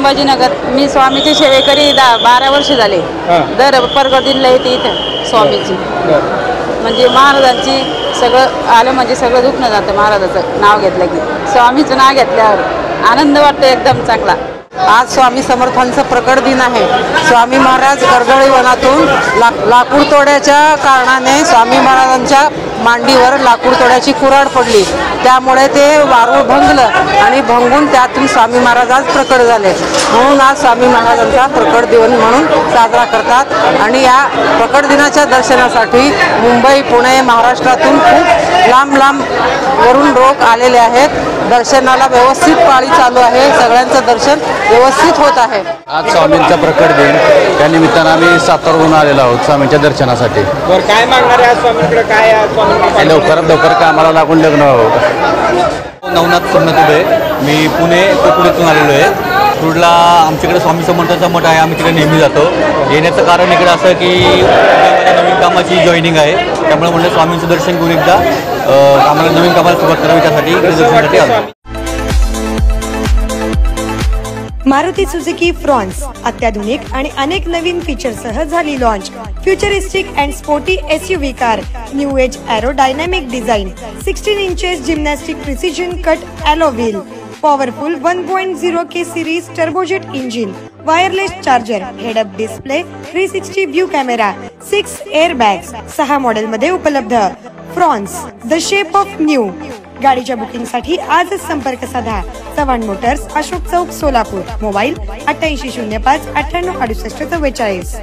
संभाजीनगर। मी स्वामीची सेवेकरी 12 वर्ष झाले। दर परगडीला येते इथं स्वामीची, म्हणजे महाराजांची सगळं आलं म्हणजे सगळं दुखणं जातं। महाराजाचं नाव घेतलं की, स्वामीचं नाव घेतल्यावर आनंद वाटतो एकदम चांगला। आज स्वामी समर्थांचा प्रकट दिन आहे। स्वामी महाराज गरगळी वनातून लाकूड तोड्याच्या कारणाने स्वामी महाराजांच्या मांडीवर लाकूड तोड्याची कुऱ्हाड पडली, त्यामुळे ते वारूळ भंगलं आणि भंगून त्यातून स्वामी महाराज आज प्रकट झाले। म्हणून आज स्वामी महाराजांचा प्रकट दिन म्हणून साजरा करतात। आणि या प्रकट दिनाच्या दर्शनासाठी मुंबई, पुणे, महाराष्ट्रातून खूप लांब लांब वरून लोक आलेले आहेत। दर्शनाला व्यवस्थित पाळी चालू आहे, सगळ्यांचं दर्शन व्यवस्थित होत आहे। आज स्वामींचा प्रकट दिन, त्या निमित्तानं आम्ही सातारहून आलेलो आहोत स्वामींच्या दर्शनासाठी। काय मागणार आहे स्वामींकडे? काय लवकरात लवकर कामाला लागून लग्न व्हावं। नवनाथ सोमनाथ उभे, मी पुण्यातून आलेलो आहे। कुर्डला आमच्याकडे स्वामी समर्थांचा मठ आहे, आम्ही तिकडे नेहमी जातो। येण्याचं कारण इकडे असं की माझ्या नवीन कामाची जॉईनिंग आहे, त्यामुळे म्हणलं स्वामींचं दर्शन करून एकदा नवीन कामाला सुरुवात करावी, त्यासाठी दर्शनासाठी आलो। मारुती सुझुकी फ्रॉन्स अत्याधुनिक आणि अनेक नवीन फीचरसह झाली launch. Futuristic and sporty SUV car, new age aerodynamic design, 16 inches gymnastic precision cut alloy wheel, powerful 1.0K series turbojet engine, wireless charger, head up display, 360 view camera, 6 air bags, 6 model मध्ये उपलब्ध। Fronx the shape of new. गाडीच्या बुकिंगसाठी आजच संपर्क साधा। Chavan motors, Ashok Chowk, Solapur. Mobile 8805 98 68 44।